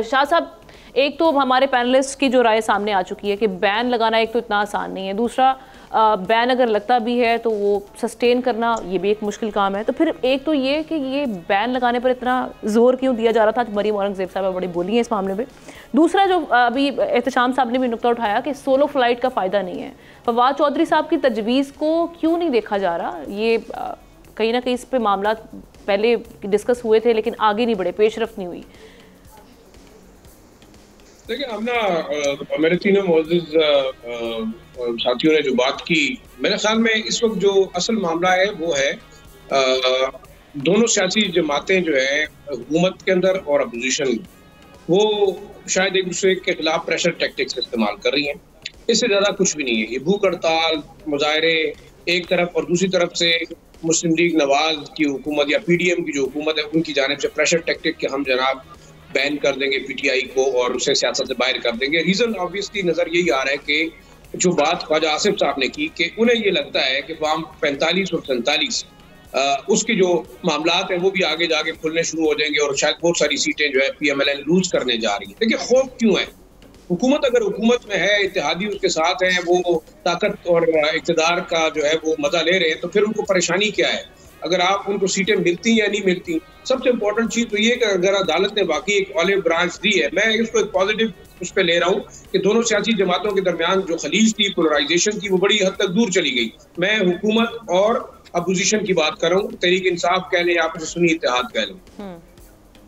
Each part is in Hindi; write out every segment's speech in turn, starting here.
शाह साहब, एक तो हमारे पैनलिस्ट की जो राय सामने आ चुकी है कि बैन लगाना एक तो इतना आसान नहीं है, दूसरा बैन अगर लगता भी है तो वो सस्टेन करना ये भी एक मुश्किल काम है। तो फिर एक तो ये कि ये बैन लगाने पर इतना जोर क्यों दिया जा रहा था, मरीम औरंगजेब साहब बड़ी बोली हैं इस मामले में। दूसरा जो अभी एहतशाम साहब ने भी नुक्ता उठाया कि सोलो फ्लाइट का फ़ायदा नहीं है, फवाद चौधरी साहब की तजवीज़ को क्यों नहीं देखा जा रहा। ये कहीं ना कहीं इस पर मामला पहले डिस्कस हुए थे लेकिन आगे नहीं बढ़े, पेशरफ नहीं हुई। देखिए, हम ना मेरे तीनों मौजूद साथियों ने जो बात की, मेरे ख्याल में इस वक्त जो असल मामला है वो है दोनों सियासी जमातें जो है हुकूमत के अंदर और अपोजिशन, वो शायद एक दूसरे के खिलाफ प्रेशर टैक्टिक्स इस्तेमाल कर रही हैं। इससे ज़्यादा कुछ भी नहीं है। ये भूख हड़ताल, मुजाहरे एक तरफ और दूसरी तरफ से मुस्लिम लीग नवाज की हुकूमत या PDM की जो हुकूमत है उनकी जानिब से प्रेशर टैक्टिक कि हम जनाब बैन कर देंगे PTI को और उसे सियासत से बाहर कर देंगे। रीज़न ऑब्वियसली नज़र यही आ रहा है कि जो बात ख्वाजा आसिफ साहब ने की कि उन्हें ये लगता है कि फॉर्म 45 और 47 उसके जो मामलात हैं वो भी आगे जाके खुलने शुरू हो जाएंगे और शायद बहुत सारी सीटें जो है PMLN लूज करने जा रही है। देखिए, खौफ क्यों है? हुकूमत अगर हुकूमत में है, इत्तेहादी उसके साथ हैं, वो ताकत और इक़्तिदार का जो है वो मजा ले रहे हैं, तो फिर उनको परेशानी क्या है अगर आप उनको सीटें मिलती या नहीं मिलती। सबसे इम्पोर्टेंट चीज़ तो ये कि अगर अदालत ने बाकी एक ऑलिव ब्रांच दी है, मैं इसको एक पॉजिटिव उस पर ले रहा हूँ कि दोनों सियासी जमातों के दरमियान जो खलीज थी, पोलराइजेशन की, वो बड़ी हद तक दूर चली गई। मैं हुकूमत और अपोजिशन की बात कर रहा हूँ, तहरीक इंसाफ कह लें, आप सुन्नी इत्तेहाद कह लें।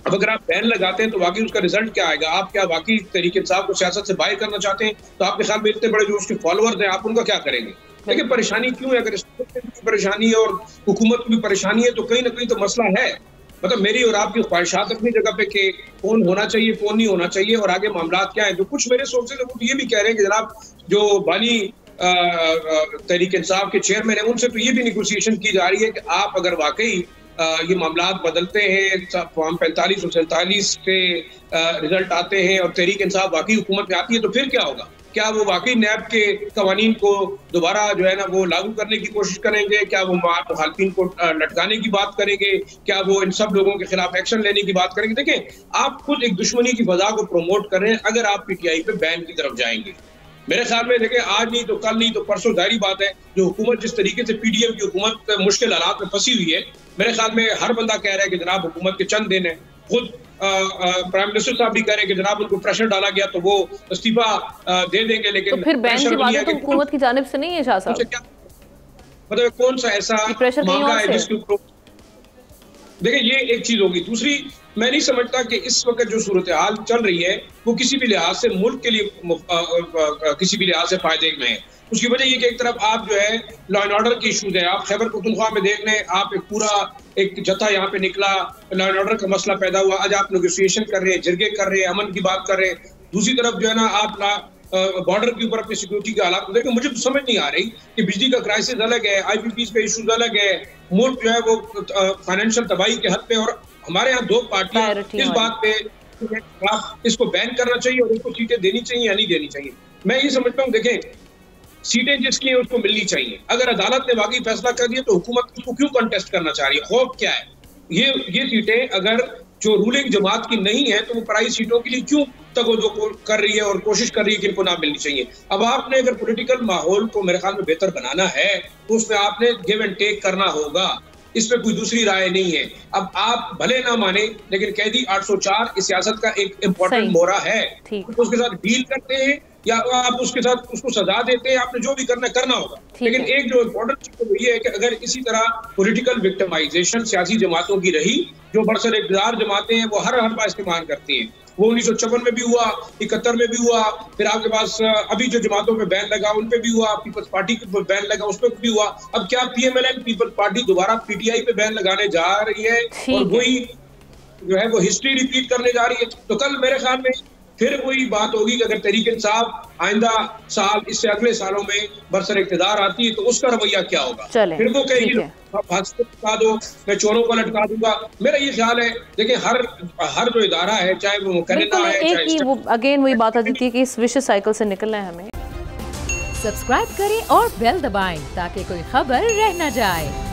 अब अगर आप बैन लगाते हैं तो वाकई उसका रिजल्ट क्या आएगा? आप क्या वाकई तहरीक इंसाफ को सियासत से बाहर करना चाहते हैं? तो आपके ख्याल में इतने बड़े जो उसके फॉलोअर्स हैं, आप उनका क्या करेंगे? देखिए, परेशानी क्यों है? अगर परेशानी है और हुकूमत की भी परेशानी है तो कहीं ना कहीं तो मसला है। मतलब मेरी और आपकी ख्वाहिशात अपनी जगह पे कि कौन होना चाहिए, कौन नहीं होना चाहिए और आगे मामलात क्या है। जो कुछ मेरे सोर्सेज है वो ये भी कह रहे हैं कि जनाब जो बानी तहरीक इंसाफ के चेयरमैन है उनसे तो ये भी निगोसिएशन की जा रही है कि आप अगर वाकई ये मामलात बदलते हैं, फॉर्म 45 और 47 से रिजल्ट आते हैं और तहरीक इंसाफ वाकई हुकूमत में आती है तो फिर क्या होगा? क्या वो वाकई नैब के कवानीन को दोबारा जो है ना वो लागू करने की कोशिश करेंगे? क्या वो मुखालिफिन को लटकाने की बात करेंगे? क्या वो इन सब लोगों के खिलाफ एक्शन लेने की बात करेंगे? देखें, आप खुद एक दुश्मनी की फजा को प्रमोट कर रहे हैं अगर आप PTI पे बैन की तरफ जाएंगे। मेरे ख्याल में देखें, आज नहीं तो कल नहीं तो परसों जारी बात है जो हुकूमत जिस तरीके से PDM की हुकूमत मुश्किल हालात में फंसी हुई है, मेरे ख्याल में हर बंदा कह रहा है कि जनाब हुकूमत के चंद दिन है। खुद प्राइम मिनिस्टर साहब भी कह रहे हैं कि जनाब उनको प्रेशर डाला गया तो वो इस्तीफा दे देंगे। लेकिन तो फिर बैन की बात तो हुकूमत की जानिब से नहीं है शाह साहब? मतलब कौन सा ऐसा मामला है जिसके ऊपर? देखिए, ये एक चीज होगी। दूसरी, मैं नहीं समझता कि इस वक्त जो सूरत हाल चल रही है वो किसी भी लिहाज से मुल्क के लिए किसी भी लिहाज से फायदे में है। उसकी वजह ये कि एक तरफ आप जो है लॉ एंड ऑर्डर की इशूज है, आप खैबर पख्तूनख्वा में देख लें, आप एक पूरा एक जत्था यहाँ पे निकला, लॉ एंड ऑर्डर का मसला पैदा हुआ, आज आप नेगोशिएशन कर रहे हैं, जिरगे कर रहे हैं, अमन की बात कर रहे हैं। दूसरी तरफ जो है ना आप बॉर्डर के ऊपर अपनी सिक्योरिटी के हालात देखो। मुझे तो समझ नहीं आ रही कि बिजली का क्राइसिस अलग है, IPPs का इशूज अलग है, मुल्क जो है वो फाइनेंशियल तबाही के हद पे, और हमारे यहाँ दो पार्टियां इस बात पे आप इसको बैन करना चाहिए और इसको सीटें देनी चाहिए या नहीं देनी चाहिए। मैं ये समझता हूँ, देखें, सीटें जिसकी हैं उसको मिलनी चाहिए। अगर अदालत ने वाकई फैसला कर दिया तो हुकूमत उसको क्यों कंटेस्ट करना चाह रही है? खौफ क्या है? ये सीटें अगर जो रूलिंग जमात की नहीं है तो वो पराई सीटों के लिए क्यों तगोदो कर रही है और कोशिश कर रही है कि इनको ना मिलनी चाहिए? अब आपने अगर पॉलिटिकल माहौल को मेरे ख्याल में बेहतर बनाना है तो उसमें आपने गिव एंड टेक करना होगा। इसमें कोई दूसरी राय नहीं है। अब आप भले ना माने लेकिन कैदी 804 इस सियासत का एक इम्पोर्टेंट मोहरा है। तो उसके साथ डील करते हैं या आप उसके साथ उसको सजा देते हैं, आपने जो भी करना होगा। लेकिन एक जो इम्पोर्टेंट चीज तो ये है कि अगर इसी तरह पॉलिटिकल विक्टिमाइजेशन सियासी जमातों की रही, जो बरसर इक़्तिदार जमातें हैं वो हर हरबा इस्तेमाल करती हैं। वो 1954 में भी हुआ, 71 में भी हुआ, फिर आपके पास अभी जो जमातों पे बैन लगा उन पे भी हुआ, पीपल्स पार्टी के बैन लगा उस पर भी हुआ। अब क्या PMLN पीपल्स पार्टी दोबारा PTI पे बैन लगाने जा रही है और वही जो है वो हिस्ट्री रिपीट करने जा रही है? तो कल मेरे ख्याल में फिर वही बात होगी कि अगर तहरीक इंसाफ आइंदा साल, इससे अगले सालों में बरसर इक़्तिदार आती है तो उसका रवैया क्या होगा? फिर वो कहेगी फांसी लटका दो, मैं चोरों को लटका दूंगा। मेरा ये ख्याल है, देखिए, हर जो इदारा है, चाहे वो मुकर्रिना है, चाहे वो अगेन वही बात आ जाती है कि इस विशियस साइकिल से निकलना है हमें। सब्सक्राइब करें और बेल दबाएं ताकि कोई खबर रह न जाए।